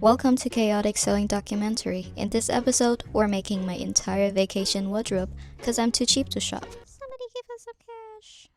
Welcome to Chaotic Sewing Documentary. In this episode, we're making my entire vacation wardrobe because I'm too cheap to shop. Somebody give us some cash.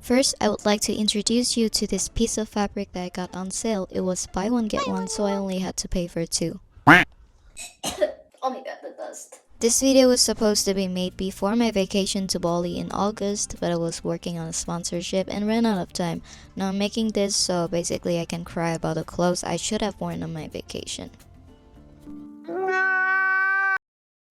First, I would like to introduce you to this piece of fabric that I got on sale. It was buy one get one, so I only had to pay for two. Oh my god, the dust. This video was supposed to be made before my vacation to Bali in August, but I was working on a sponsorship and ran out of time. Now I'm making this so basically I can cry about the clothes I should have worn on my vacation.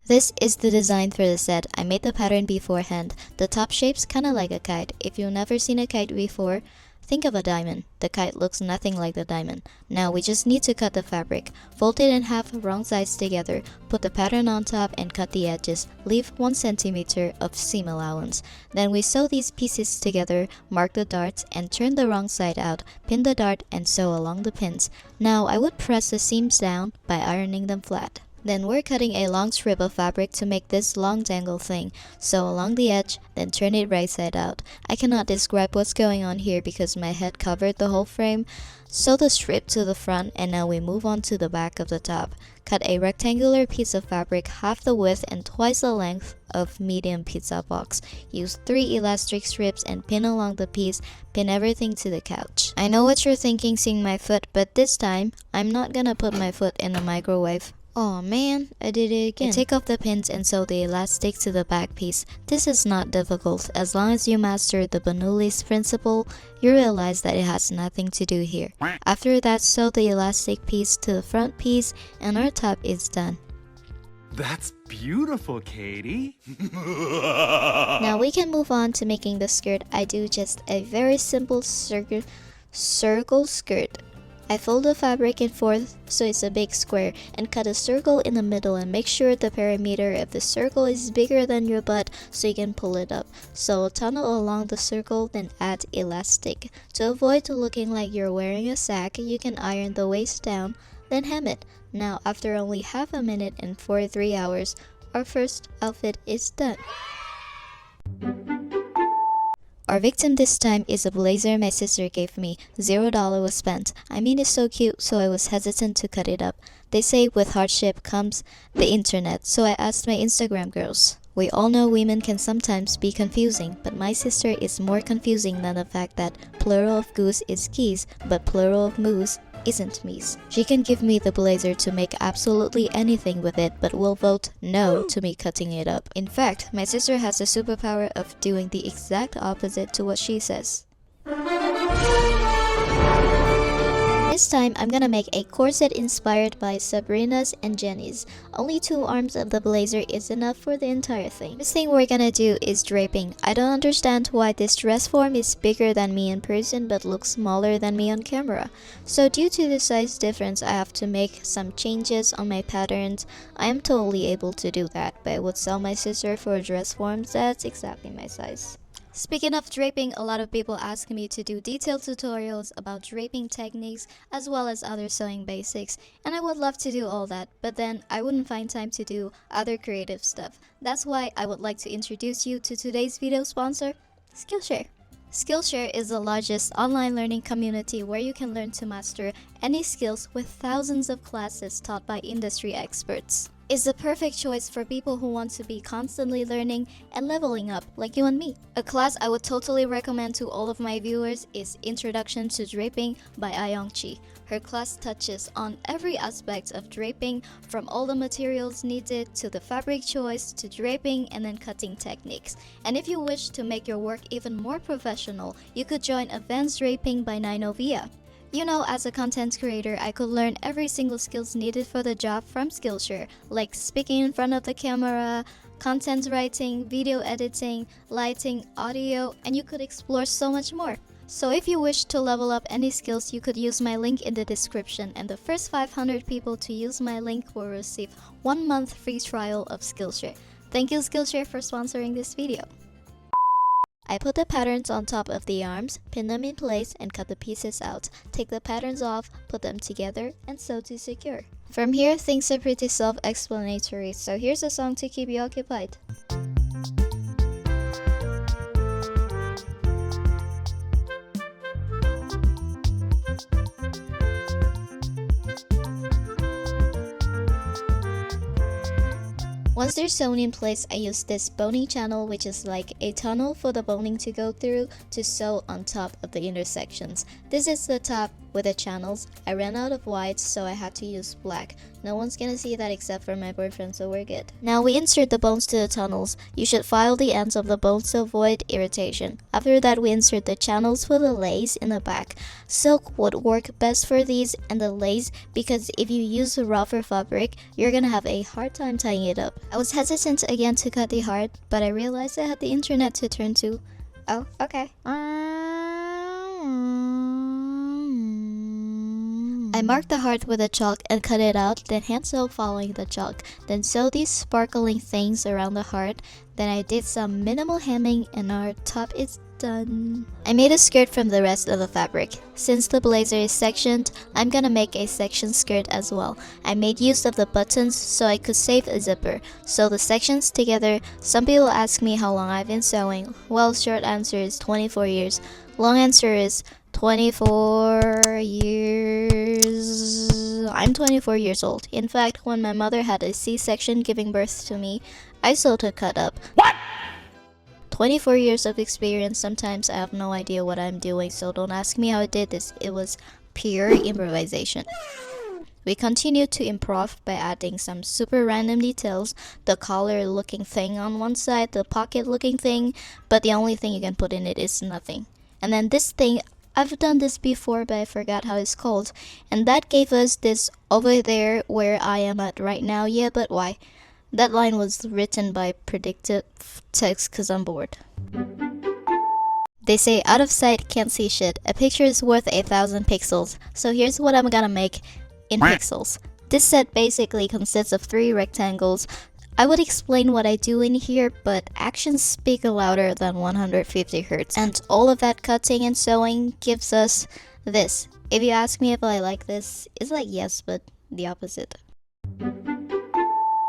This is the design for the set. I made the pattern beforehand. The top shape's kinda like a kite. If you've never seen a kite before, think of a diamond. The kite looks nothing like the diamond. Now we just need to cut the fabric. Fold it in half, wrong sides together, put the pattern on top and cut the edges. Leave 1 centimeter of seam allowance. Then we sew these pieces together, mark the darts and turn the wrong side out. Pin the dart and sew along the pins. Now I would press the seams down by ironing them flat. Then we're cutting a long strip of fabric to make this long dangle thing. Sew along the edge, then turn it right side out. I cannot describe what's going on here because my head covered the whole frame. Sew the strip to the front and now we move on to the back of the top. Cut a rectangular piece of fabric half the width and twice the length of medium pizza box. Use 3 elastic strips and pin along the piece. Pin everything to the couch. I know what you're thinking seeing my foot, but this time, I'm not gonna put my foot in the microwave. Oh man, I did it again. Take off the pins and sew the elastic to the back piece. This is not difficult. As long as you master the Bernoulli's principle, you realize that it has nothing to do here. After that, sew the elastic piece to the front piece and our top is done. That's beautiful, Katie. Now we can move on to making the skirt. I do just a very simple circle skirt. I fold the fabric in fourth so it's a big square and cut a circle in the middle and make sure the perimeter of the circle is bigger than your butt so you can pull it up. Sew a tunnel along the circle, then add elastic. To avoid looking like you're wearing a sack, you can iron the waist down, then hem it. Now after only half a minute and 43 hours, our first outfit is done. Our victim this time is a blazer my sister gave me. $0 was spent. I mean, it's so cute, so I was hesitant to cut it up. They say with hardship comes the internet, so I asked my Instagram girls. We all know women can sometimes be confusing, but my sister is more confusing than the fact that plural of goose is geese, but plural of moose isn't me's. She can give me the blazer to make absolutely anything with it, but will vote no to me cutting it up. In fact, my sister has the superpower of doing the exact opposite to what she says. This time, I'm gonna make a corset inspired by Sabrina's and Jenny's. Only 2 arms of the blazer is enough for the entire thing. This thing we're gonna do is draping. I don't understand why this dress form is bigger than me in person but looks smaller than me on camera. So due to the size difference, I have to make some changes on my patterns. I am totally able to do that, but I would sell my sister for dress forms that's exactly my size. Speaking of draping, a lot of people ask me to do detailed tutorials about draping techniques as well as other sewing basics, and I would love to do all that, but then I wouldn't find time to do other creative stuff. That's why I would like to introduce you to today's video sponsor, Skillshare. Skillshare is the largest online learning community where you can learn to master any skills with thousands of classes taught by industry experts. It's the perfect choice for people who want to be constantly learning and leveling up like you and me. A class I would totally recommend to all of my viewers is Introduction to Draping by Ayong-chi. Her class touches on every aspect of draping, from all the materials needed to the fabric choice to draping and then cutting techniques. And if you wish to make your work even more professional, you could join Advanced Draping by Ninovia. You know, as a content creator, I could learn every single skills needed for the job from Skillshare, like speaking in front of the camera, content writing, video editing, lighting, audio, and you could explore so much more. So if you wish to level up any skills, you could use my link in the description, and the first 500 people to use my link will receive 1 month free trial of Skillshare. Thank you Skillshare for sponsoring this video. I put the patterns on top of the arms, pin them in place, and cut the pieces out. Take the patterns off, put them together, and sew to secure. From here, things are pretty self-explanatory, so here's a song to keep you occupied. Once they're sewn in place, I use this boning channel, which is like a tunnel for the boning to go through, to sew on top of the intersections. This is the top with the channels. I ran out of white, so I had to use black. No one's gonna see that except for my boyfriend, so we're good. Now we insert the bones to the tunnels. You should file the ends of the bones to avoid irritation. After that, we insert the channels for the lace in the back. Silk would work best for these and the lace, because if you use a rougher fabric, you're gonna have a hard time tying it up. I was hesitant again to cut the heart, but I realized I had the internet to turn to. Oh, okay. I marked the heart with a chalk and cut it out, then hand sew following the chalk. Then sew these sparkling things around the heart. Then I did some minimal hemming and our top is done. I made a skirt from the rest of the fabric. Since the blazer is sectioned, I'm gonna make a section skirt as well. I made use of the buttons so I could save a zipper. Sew the sections together. Some people ask me how long I've been sewing. Well, short answer is 24 years. Long answer is 24 years. I'm 24 years old. In fact, when my mother had a C-section giving birth to me, I sewed her cut up. What? 24 years of experience. Sometimes I have no idea what I'm doing, so don't ask me how I did this. It was pure improvisation. We continued to improv by adding some super random details, the collar looking thing on one side, the pocket looking thing, but the only thing you can put in it is nothing. And then this thing, I've done this before, but I forgot how it's called. And that gave us this over there where I am at right now. Yeah, but why? That line was written by predictive text because I'm bored. They say out of sight, can't see shit. A picture is worth 1,000 pixels. So here's what I'm gonna make in pixels. This set basically consists of 3 rectangles. I would explain what I do in here, but actions speak louder than 150 Hz. And all of that cutting and sewing gives us this. If you ask me if I like this, it's like yes, but the opposite.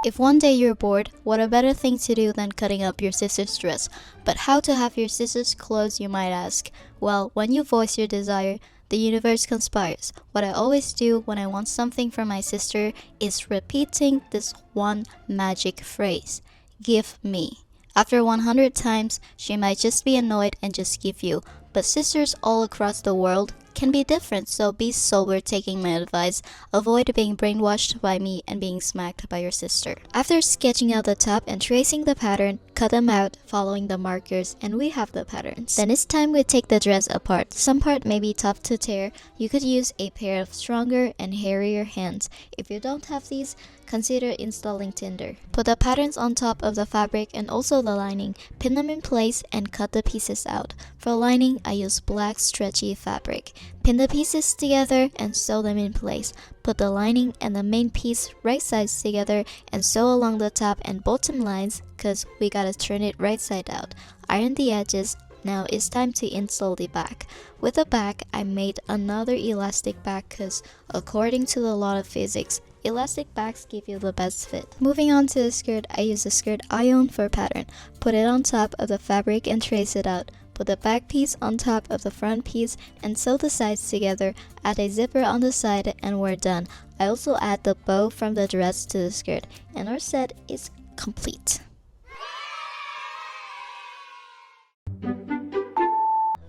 If one day you're bored, what a better thing to do than cutting up your sister's dress? But how to have your sister's clothes, you might ask? Well, when you voice your desire, the universe conspires. What I always do when I want something from my sister is repeating this one magic phrase: give me. After 100 times, she might just be annoyed and just give you. But sisters all across the world can be different, so be sober taking my advice. Avoid being brainwashed by me and being smacked by your sister. After sketching out the top and tracing the pattern, cut them out following the markers, and we have the patterns. Then it's time we take the dress apart. Some part may be tough to tear. You could use a pair of stronger and hairier hands. If you don't have these, consider installing Tinder. Put the patterns on top of the fabric and also the lining. Pin them in place and cut the pieces out. For lining, I use black stretchy fabric. Pin the pieces together and sew them in place. Put the lining and the main piece right sides together and sew along the top and bottom lines, cause we gotta turn it right side out. Iron the edges. Now it's time to install the back. With the back, I made another elastic back cause according to the law of physics, elastic backs give you the best fit. Moving on to the skirt, I use the skirt iron for pattern. Put it on top of the fabric and trace it out. Put the back piece on top of the front piece and sew the sides together. Add a zipper on the side and we're done. I also add the bow from the dress to the skirt and our set is complete.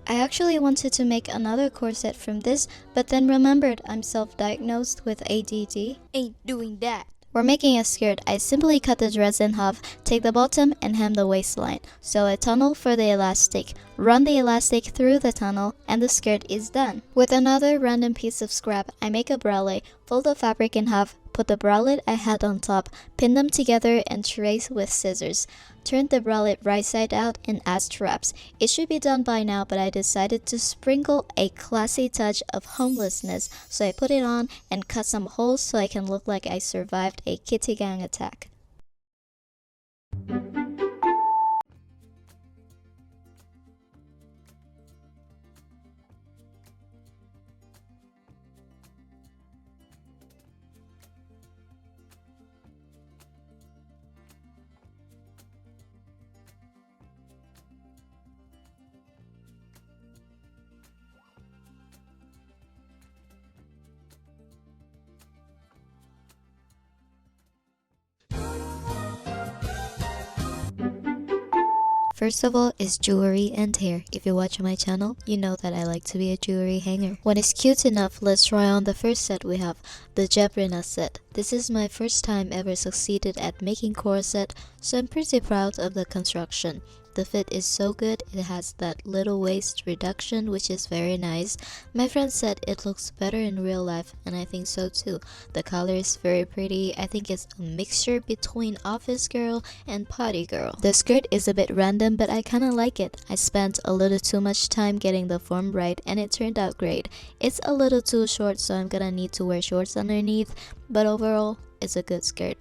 I actually wanted to make another corset from this, but then remembered I'm self-diagnosed with ADD. Ain't doing that. We're making a skirt. I simply cut the dress in half, take the bottom and hem the waistline. Sew a tunnel for the elastic. Run the elastic through the tunnel and the skirt is done. With another random piece of scrap, I make a bralette. Fold the fabric in half, put the bralette I had on top, pin them together and trace with scissors. Turn the bralette right side out and add straps. It should be done by now, but I decided to sprinkle a classy touch of homelessness, so I put it on and cut some holes so I can look like I survived a kitty gang attack. First of all is jewelry and hair. If you watch my channel, you know that I like to be a jewelry hanger. When it's cute enough, let's try on the first set we have, the Jabrina set. This is my first time ever succeeded at making corset, so I'm pretty proud of the construction. The fit is so good, it has that little waist reduction which is very nice. My friend said it looks better in real life and I think so too. The color is very pretty. I think it's a mixture between office girl and party girl. The skirt is a bit random but I kinda like it. I spent a little too much time getting the form right and it turned out great. It's a little too short so I'm gonna need to wear shorts underneath, but overall it's a good skirt.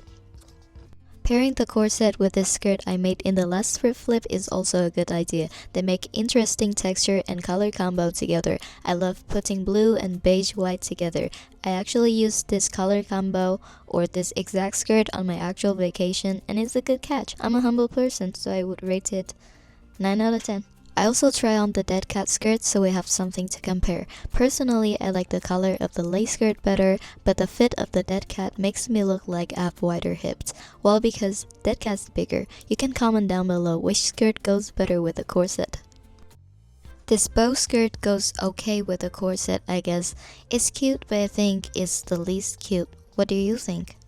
Pairing the corset with this skirt I made in the last thrift flip is also a good idea. They make interesting texture and color combo together. I love putting blue and beige white together. I actually used this color combo or this exact skirt on my actual vacation and it's a good catch. I'm a humble person so I would rate it 9 out of 10. I also try on the dead cat skirt so we have something to compare. Personally, I like the color of the lace skirt better, but the fit of the dead cat makes me look like I have wider hips. Well, because dead cat's bigger. You can comment down below which skirt goes better with the corset. This bow skirt goes okay with the corset, I guess. It's cute, but I think it's the least cute. What do you think?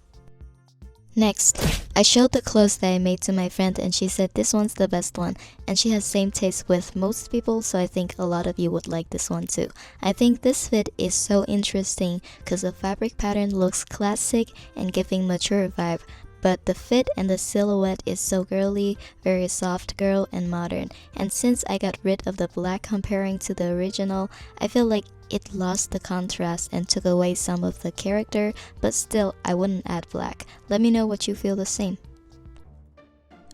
Next, I showed the clothes that I made to my friend and she said this one's the best one, and she has same taste with most people, so I think a lot of you would like this one too. I think this fit is so interesting because the fabric pattern looks classic and giving mature vibe, but the fit and the silhouette is so girly, very soft girl and modern. And since I got rid of the black comparing to the original, I feel like it lost the contrast and took away some of the character, but still I wouldn't add black. Let me know what you feel the same.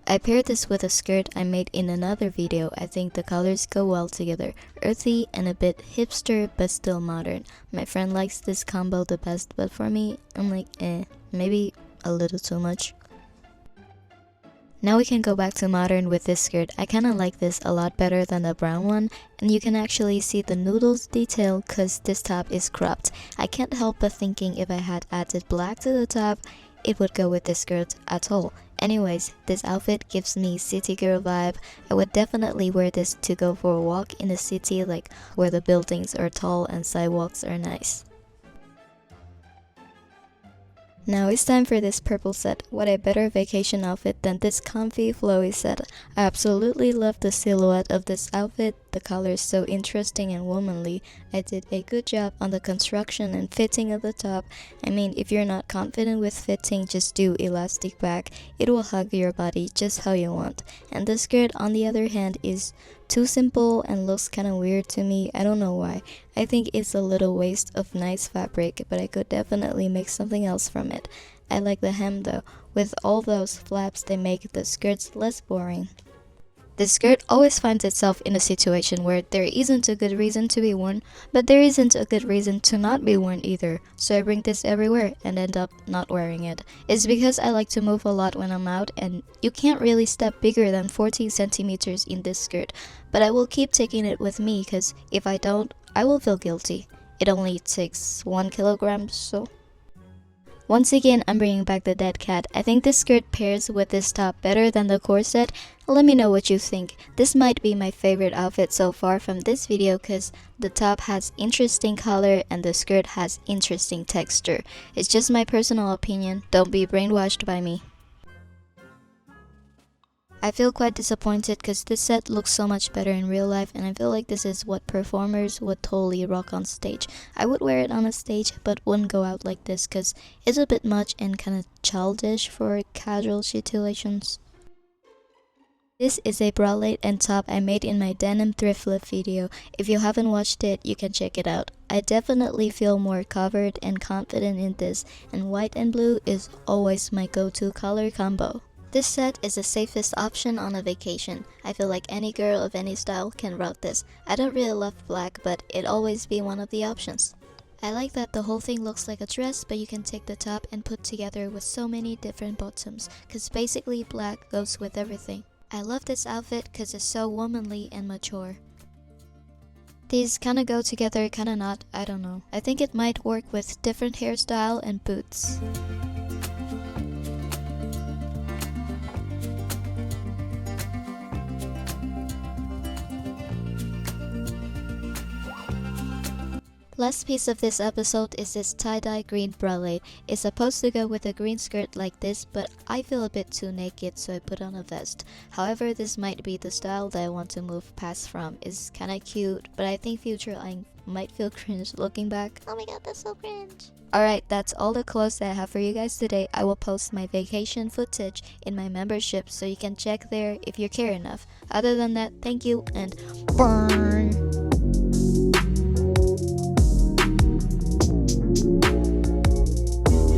I paired this with a skirt I made in another video. I think the colors go well together. Earthy and a bit hipster but still modern. My friend likes this combo the best, but for me, I'm like maybe a little too much. Now we can go back to modern with this skirt. I kinda like this a lot better than the brown one, and you can actually see the noodles detail cause this top is cropped. I can't help but thinking if I had added black to the top, it would go with this skirt at all. Anyways, this outfit gives me city girl vibe. I would definitely wear this to go for a walk in the city, like where the buildings are tall and sidewalks are nice. Now it's time for this purple set. What a better vacation outfit than this comfy flowy set. I absolutely love the silhouette of this outfit. The color is so interesting and womanly. I did a good job on the construction and fitting of the top. I mean, if you're not confident with fitting, just do elastic back. It will hug your body just how you want. And the skirt on the other hand is too simple and looks kinda weird to me. I don't know why. I think it's a little waste of nice fabric, but I could definitely make something else from it. I like the hem though. With all those flaps, they make the skirts less boring. This skirt always finds itself in a situation where there isn't a good reason to be worn, but there isn't a good reason to not be worn either. So I bring this everywhere and end up not wearing it. It's because I like to move a lot when I'm out, and you can't really step bigger than 14 centimeters in this skirt. But I will keep taking it with me because if I don't, I will feel guilty. It only takes 1 kilogram, so. Once again, I'm bringing back the dead cat. I think this skirt pairs with this top better than the corset. Let me know what you think. This might be my favorite outfit so far from this video because the top has interesting color and the skirt has interesting texture. It's just my personal opinion. Don't be brainwashed by me. I feel quite disappointed because this set looks so much better in real life, and I feel like this is what performers would totally rock on stage. I would wear it on a stage but wouldn't go out like this because it's a bit much and kinda childish for casual situations. This is a bralette and top I made in my denim thrift flip video. If you haven't watched it, you can check it out. I definitely feel more covered and confident in this, and white and blue is always my go-to color combo. This set is the safest option on a vacation. I feel like any girl of any style can rock this. I don't really love black, but it'd always be one of the options. I like that the whole thing looks like a dress, but you can take the top and put together with so many different bottoms, cause basically black goes with everything. I love this outfit cause it's so womanly and mature. These kinda go together, kinda not, I don't know. I think it might work with different hairstyle and boots. Last piece of this episode is this tie-dye green bralette. It's supposed to go with a green skirt like this, but I feel a bit too naked, so I put on a vest. However, this might be the style that I want to move past from. It's kinda cute, but I think future I might feel cringe looking back. Oh my god, that's so cringe. Alright, that's all the clothes that I have for you guys today. I will post my vacation footage in my membership so you can check there if you care enough. Other than that, thank you and bye!